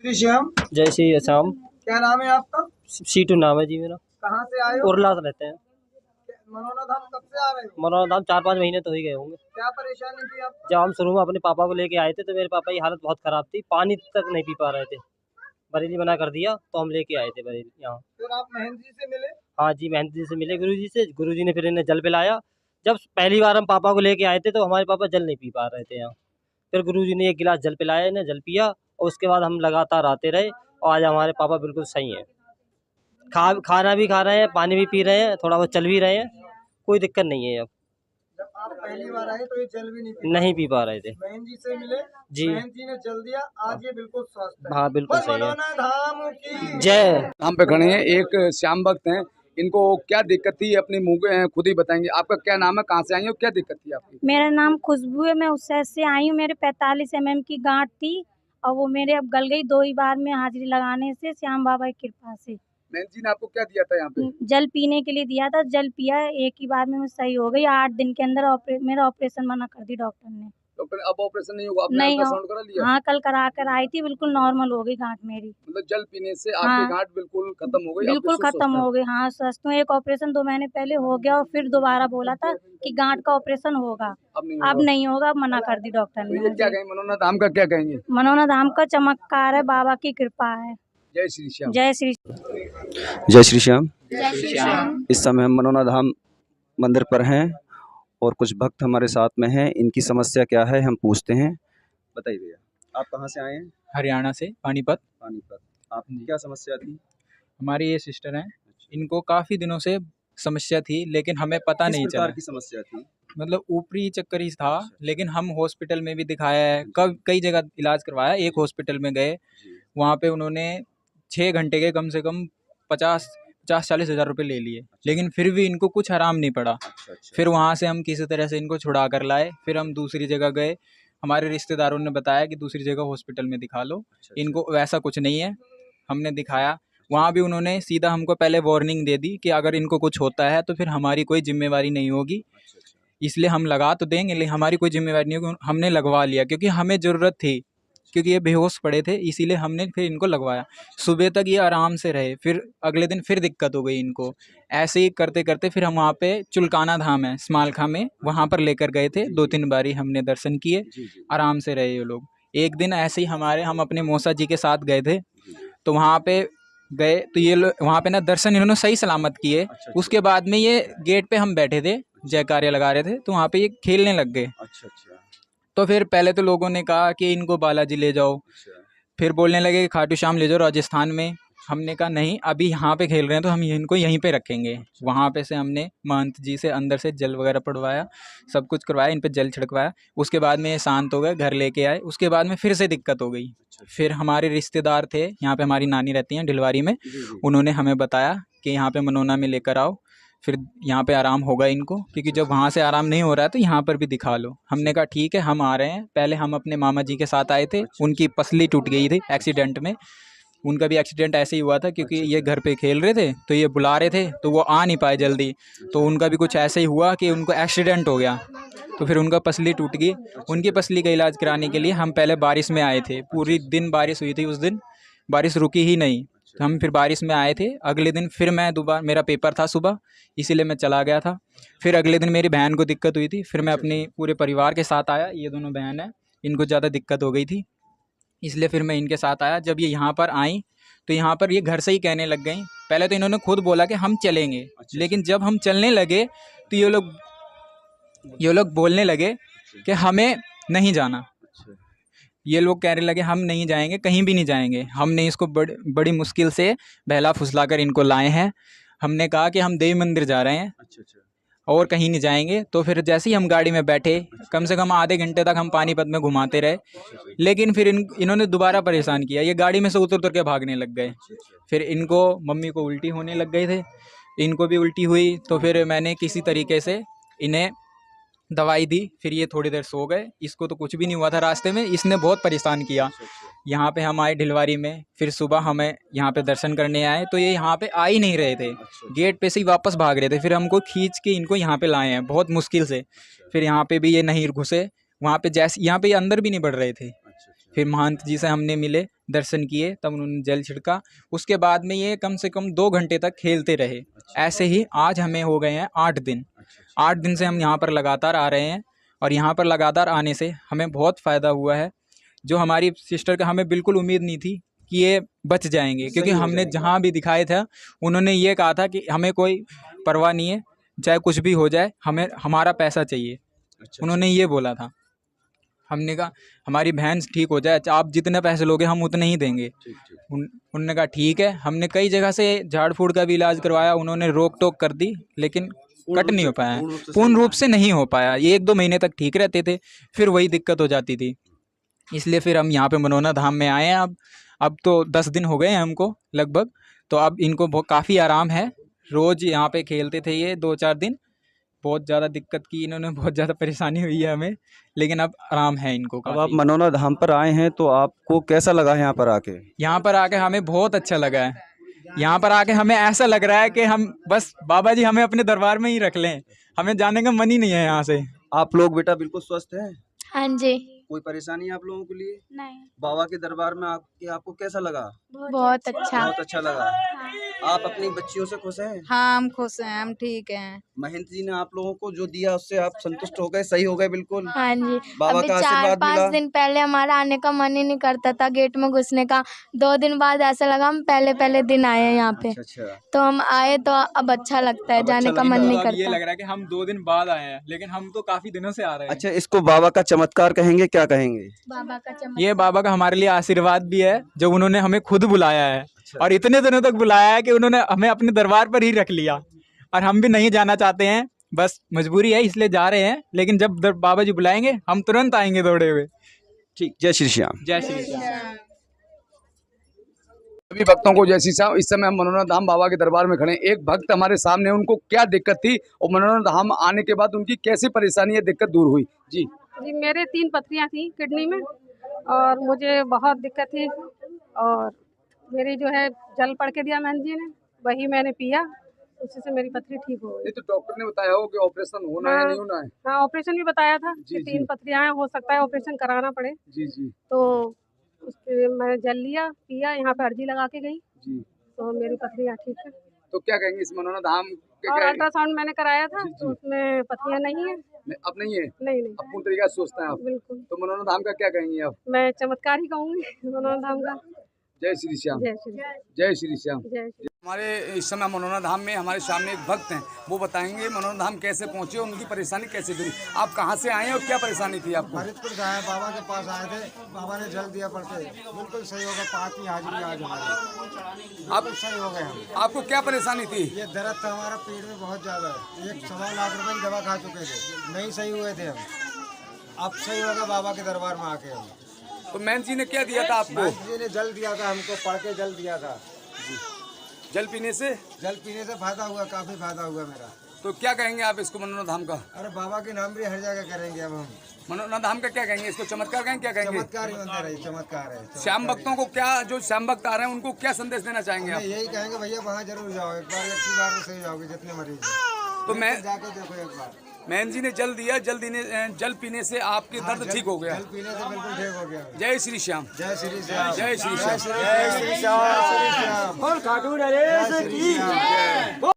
श्री श्याम। जय श्री श्याम। क्या नाम है आपका? सीटू नाम है जी मेरा। कहाँ से आए हो? उरला से रहते हैं। मनोना धाम कब से आ रहे हो? मनोना धाम 4-5 महीने तो ही गए होंगे। क्या परेशानी थी आपको? जब हम शुरू में अपने पापा को लेके आए थे तो मेरे पापा की हालत बहुत खराब थी, पानी तक नहीं पी पा रहे थे। बरेली मना कर दिया तो हम लेके आए थे बरेली यहाँ। फिर आप महंत जी से मिले? हाँ जी, महंत जी से मिले, गुरुजी से। गुरुजी ने फिर इन्हें जल पिलाया। जब पहली बार हम पापा को लेके आए थे तो हमारे पापा जल नहीं पी पा रहे थे यहाँ। फिर गुरुजी ने 1 गिलास जल पिलाया, इन्हें जल पिया और उसके बाद हम लगातार आते रहे और आज हमारे पापा बिल्कुल सही हैं। खाना भी खा रहे हैं, पानी भी पी रहे हैं, थोड़ा बहुत चल भी रहे हैं, कोई दिक्कत नहीं है अब। जब आप पहली बार आए तो ये जल भी नहीं पी पा रहे थे महंत जी से मिले जी। महंत जी ने जल दिया, आज ये बिल्कुल स्वस्थ है। हाँ बिल्कुल सही है। मनोना धाम की जय। हम पे खड़े हैं, एक श्याम भक्त हैं। इनको क्या दिक्कत थी अपनी मुंह खुद ही बताएंगे। आपका क्या नाम है, कहाँ से आई हो, क्या दिक्कत थी आपकी? मेरा नाम खुशबू है, मैं उस साइड से आई हूँ। मेरे 45 mm की गांठ थी और वो मेरे अब गल गई 2 ही बार में हाजिरी लगाने से, श्याम बाबा की कृपा से। मैन जी ने आपको क्या दिया था यहाँ पे? जल पीने के लिए दिया था, जल पिया, 1 ही बार में मैं सही हो गई। 8 दिन के अंदर मेरा ऑपरेशन मना कर दी डॉक्टर ने। डॉक्टर अब ऑपरेशन नहीं होगा? आपने नहीं अल्ट्रासाउंड करा लिया? हाँ, कल करा कर आई थी, बिल्कुल नॉर्मल हो गई गांठ मेरी। मतलब जल पीने से आपकी हाँ, गांठ बिल्कुल खत्म हो गई? बिल्कुल खत्म हो गई। हाँ, स्वस्थ हूँ। एक ऑपरेशन 2 महीने पहले हो गया और फिर दोबारा बोला था कि गांठ का ऑपरेशन होगा, अब नहीं होगा, मना कर दी डॉक्टर तो ने ये क्या मुझे। कहेंगे, मनोना धाम का क्या कहेंगे? मनोना धाम का चमत्कार है, बाबा की कृपा है। जय श्री श्याम। जय श्री जय श्री श्याम। जय श्री श्याम। इस समय हम मनोना धाम मंदिर पर हैं और कुछ भक्त हमारे साथ में हैं। इनकी समस्या क्या है हम पूछते हैं। बताइए भैया, आप कहाँ से आए हैं? हरियाणा से, पानीपत। पानीपत। आपकी क्या समस्या थी? हमारी ये सिस्टर हैं, इनको काफ़ी दिनों से समस्या थी लेकिन हमें पता नहीं किस चला। प्रकार की समस्या थी? मतलब ऊपरी चक्कर ही था, लेकिन हम हॉस्पिटल में भी दिखाया है, कई जगह इलाज करवाया। एक हॉस्पिटल में गए, वहाँ पे उन्होंने 6 घंटे के कम से कम 50-40 हज़ार रुपये ले लिए, लेकिन फिर भी इनको कुछ आराम नहीं पड़ा। फिर वहाँ से हम किसी तरह से इनको छुड़ा कर लाए। फिर हम दूसरी जगह गए, हमारे रिश्तेदारों ने बताया कि दूसरी जगह हॉस्पिटल में दिखा लो, इनको वैसा कुछ नहीं है। हमने दिखाया, वहाँ भी उन्होंने सीधा हमको पहले वार्निंग दे दी कि अगर इनको कुछ होता है तो फिर हमारी कोई जिम्मेवारी नहीं होगी, इसलिए हम लगा तो देंगे लेकिन हमारी कोई जिम्मेवारी नहीं होगी। हमने लगवा लिया क्योंकि हमें ज़रूरत थी, क्योंकि ये बेहोश पड़े थे, इसीलिए हमने फिर इनको लगवाया। सुबह तक ये आराम से रहे, फिर अगले दिन फिर दिक्कत हो गई इनको। ऐसे ही करते करते फिर हम वहाँ पे चुलकाना धाम है स्मालखा में, वहाँ पर लेकर गए थे। 2-3 बारी हमने दर्शन किए, आराम से रहे ये लोग। एक दिन ऐसे ही हम अपने मौसा जी के साथ गए थे, तो वहाँ पे गए तो ये लोग वहाँ पे ना दर्शन इन्होंने सही सलामत किए। उसके बाद में ये गेट पे हम बैठे थे, जयकारे लगा रहे थे, तो वहाँ पे ये खेलने लग गए। तो फिर पहले तो लोगों ने कहा कि इनको बालाजी ले जाओ, फिर बोलने लगे कि खाटू श्याम ले जाओ राजस्थान में। हमने कहा नहीं, अभी यहाँ पे खेल रहे हैं तो हम इनको यहीं पे रखेंगे। वहाँ पे से हमने महंत जी से अंदर से जल वगैरह पड़वाया, सब कुछ करवाया, इन पे जल छिड़कवाया। उसके बाद में ये शांत हो गए, घर लेके आए। उसके बाद में फिर से दिक्कत हो गई। फिर हमारे रिश्तेदार थे, यहाँ पे हमारी नानी रहती हैं ढिलवारी में, उन्होंने हमें बताया कि यहाँ पे मनोना में लेकर आओ, फिर यहाँ पे आराम होगा इनको, क्योंकि जब वहाँ से आराम नहीं हो रहा है तो यहाँ पर भी दिखा लो। हमने कहा ठीक है, हम आ रहे हैं। पहले हम अपने मामा जी के साथ आए थे, उनकी पसली टूट गई थी एक्सीडेंट में। उनका भी एक्सीडेंट ऐसे ही हुआ था, क्योंकि ये घर पे खेल रहे थे तो ये बुला रहे थे तो वो आ नहीं पाए जल्दी, तो उनका भी कुछ ऐसे ही हुआ कि उनको एक्सीडेंट हो गया, तो फिर उनका पसली टूट गई। उनकी पसली का इलाज कराने के लिए हम पहले बारिश में आए थे, पूरी दिन बारिश हुई थी उस दिन, बारिश रुकी ही नहीं। तो हम फिर बारिश में आए थे। अगले दिन फिर मैं दोबारा, मेरा पेपर था सुबह, इसीलिए मैं चला गया था। फिर अगले दिन मेरी बहन को दिक्कत हुई थी, फिर मैं अपने पूरे परिवार के साथ आया। ये दोनों बहन हैं, इनको ज़्यादा दिक्कत हो गई थी, इसलिए फिर मैं इनके साथ आया। जब ये यहाँ पर आई तो यहाँ पर ये घर से ही कहने लग गई। पहले तो इन्होंने खुद बोला कि हम चलेंगे, लेकिन जब हम चलने लगे तो ये लोग बोलने लगे कि हमें नहीं जाना। ये लोग कहने लगे हम नहीं जाएंगे, कहीं भी नहीं जाएंगे। हमने इसको बड़ी मुश्किल से बहला फुसला कर इनको लाए हैं। हमने कहा कि हम देवी मंदिर जा रहे हैं और कहीं नहीं जाएंगे। तो फिर जैसे ही हम गाड़ी में बैठे, कम से कम आधे घंटे तक हम पानीपत में घुमाते रहे, लेकिन फिर इन्होंने दोबारा परेशान किया। ये गाड़ी में से उतर उतर के भागने लग गए। फिर इनको, मम्मी को उल्टी होने लग गए थे, इनको भी उल्टी हुई। तो फिर मैंने किसी तरीके से इन्हें दवाई दी, फिर ये थोड़ी देर सो गए। इसको तो कुछ भी नहीं हुआ था रास्ते में, इसने बहुत परेशान किया। यहाँ पे हम आए ढिलवारी में, फिर सुबह हमें यहाँ पे दर्शन करने आए तो ये यहाँ पे आ ही नहीं रहे थे, गेट पे से ही वापस भाग रहे थे। फिर हमको खींच के इनको यहाँ पे लाए हैं बहुत मुश्किल से। फिर यहाँ पे भी ये नहीं घुसे, वहाँ पे जैसे यहाँ पे ये अंदर भी नहीं बढ़ रहे थे। फिर महंत जी से हमने मिले, दर्शन किए, तब उन्होंने जल छिड़का। उसके बाद में ये कम से कम 2 घंटे तक खेलते रहे। ऐसे ही आज हमें हो गए हैं 8 दिन। 8 दिन से हम यहाँ पर लगातार आ रहे हैं और यहाँ पर लगातार आने से हमें बहुत फ़ायदा हुआ है। जो हमारी सिस्टर का हमें बिल्कुल उम्मीद नहीं थी कि ये बच जाएंगे, क्योंकि हमने जहाँ भी दिखाए थे उन्होंने ये कहा था कि हमें कोई परवाह नहीं है, चाहे कुछ भी हो जाए, हमें हमारा पैसा चाहिए। उन्होंने ये बोला था। हमने कहा हमारी बहन ठीक हो जाए, आप जितने पैसे लोगे हम उतने ही देंगे। उन्होंने कहा ठीक है। हमने कई जगह से झाड़ फूड़ का भी इलाज करवाया, उन्होंने रोक टोक कर दी, लेकिन कट नहीं हो पाया, पूर्ण रूप से नहीं हो पाया। ये 1-2 महीने तक ठीक रहते थे, फिर वही दिक्कत हो जाती थी। इसलिए फिर हम यहाँ पे मनोना धाम में आए हैं। अब तो 10 दिन हो गए हैं हमको लगभग, तो अब इनको काफ़ी आराम है। रोज़ यहाँ पे खेलते थे ये 2-4 दिन, बहुत ज़्यादा दिक्कत की इन्होंने, बहुत ज़्यादा परेशानी हुई है हमें, लेकिन अब आराम है इनको अब आप काफ़ी। मनोना धाम पर आए हैं तो आपको कैसा लगा है यहाँ पर आके? यहाँ पर आके हमें बहुत अच्छा लगा है। यहाँ पर आके हमें ऐसा लग रहा है कि हम बस बाबा जी हमें अपने दरबार में ही रख लें, हमें जाने का मन ही नहीं है यहाँ से। आप लोग बेटा बिल्कुल स्वस्थ हैं? हाँ जी। कोई परेशानी है आप लोगों के लिए? नहीं, बाबा के दरबार में आके आपको कैसा लगा? बहुत अच्छा। बहुत अच्छा लगा। आप अपनी बच्चियों से खुश हैं? हाँ, हम खुश हैं, हम ठीक हैं। महंत जी ने आप लोगों को जो दिया उससे आप संतुष्ट हो गए, सही हो गए बिल्कुल? हाँ जी। बाबा अभी का आशीर्वाद 4-5 मिला? दिन पहले हमारा आने का मन ही नहीं करता था गेट में घुसने का। 2 दिन बाद ऐसा लगा हम पहले दिन आए हैं यहाँ पे, अच्छा। तो हम आए तो अब अच्छा लगता है, अब जाने अच्छा का मन लगता है। नहीं तो अब ये करता। लग रहा है कि हम 2 दिन बाद आए हैं, लेकिन हम तो काफ़ी दिनों से आ रहे हैं। अच्छा, इसको बाबा का चमत्कार कहेंगे, क्या कहेंगे? बाबा का चमत्कार। ये बाबा का हमारे लिए आशीर्वाद भी है, जब उन्होंने हमें खुद बुलाया है और इतने दिनों तक बुलाया है कि उन्होंने हमें अपने दरबार पर ही रख लिया, और हम भी नहीं जाना चाहते हैं, बस मजबूरी है इसलिए जा रहे हैं। लेकिन जब बाबा जी बुलाएंगे हम तुरंत आएंगे दौड़े हुए। ठीक, जय श्री श्याम। जय श्री राम। सभी भक्तों को जय श्री श्याम। इस समय हम मनोना धाम बाबा के दरबार में खड़े हैं। एक भक्त हमारे सामने, उनको क्या दिक्कत थी और मनोना धाम आने के बाद उनकी कैसी परेशानी या दिक्कत दूर हुई? जी मेरे 3 पथरियाँ थी किडनी में और मुझे बहुत दिक्कत थी, और मेरी जो है जल पढ़ के दिया महंत जी ने, वही मैंने पिया, उसी से मेरी पथरी ठीक हो गई। नहीं तो डॉक्टर ने बताया हो कि ऑपरेशन होना है, नहीं होना है? हाँ, ऑपरेशन भी बताया था जी, कि जी। 3 पथरियाँ हैं, हो सकता है ऑपरेशन कराना पड़े। जी जी तो उसके मैं जल लिया, पिया, यहाँ पे अर्जी लगा के गई, जी। तो मेरी पथरियाँ ठीक है। तो क्या कहेंगे इस मनोना धाम के? और क्या अल्ट्रासाउंड मैंने कराया था, जी, जी। तो उसमें पथरियाँ नहीं है। अब नहीं है? नहीं अब पूर्ण तरीके से सोचते हैं आप? बिल्कुल। तो मनोना धाम का क्या कहेंगे आप? मैं चमत्कार ही कहूँगी मनोना धाम का। जय श्री श्याम। जय श्री राम। जय श्री श्याम। जय श्री। हमारे इस समय मनोना धाम में हमारे सामने एक भक्त हैं, वो बताएंगे मनोना धाम कैसे पहुंचे, उनकी परेशानी कैसे दूरी। आप कहां से आए और क्या परेशानी थी आपको? फरीदपुर से आए, बाबा के पास आए थे, बाबा ने जल दिया पढ़ के, बिल्कुल सही होगा। 5वीं हाजिरी आज हमारी, आप सही हो गए हम। आपको क्या परेशानी थी? ये दर्द था हमारा पेट में बहुत ज़्यादा, 1.25 लाख रुपए की दवा खा चुके थे, नहीं सही हुए थे हम। अब सही होगा बाबा के दरबार में आके हम। तो महंत जी ने क्या दिया था आपको? महंत जी ने जल दिया था हमको, पढ़ के जल दिया था। जल पीने से? जल पीने से फायदा हुआ, काफी फायदा हुआ मेरा। तो क्या कहेंगे आप इसको मनोना धाम का? अरे बाबा के नाम भी हर जगह करेंगे अब हम। मनोना धाम का क्या कहेंगे इसको? चमत्कार कहेंगे, क्या कहेंगे? चमत्कार ही बनते रहे, चमत्कार है। श्याम भक्तों को क्या, जो श्याम भक्त आ रहे हैं उनको क्या संदेश देना चाहेंगे आप? यही कहेंगे भैया वहाँ जरूर जाओ, एक बार में सही जाओगे जितने मरीज हैं। तो मैं जाके देखो एक बार। महंत जी ने जल दिया, जल पीने से आपके दर्द ठीक हो गया। जल पीने से बिल्कुल ठीक हो गया। जय श्री श्याम। जय श्री श्याम। जय श्री श्याम। जय श्री श्याम।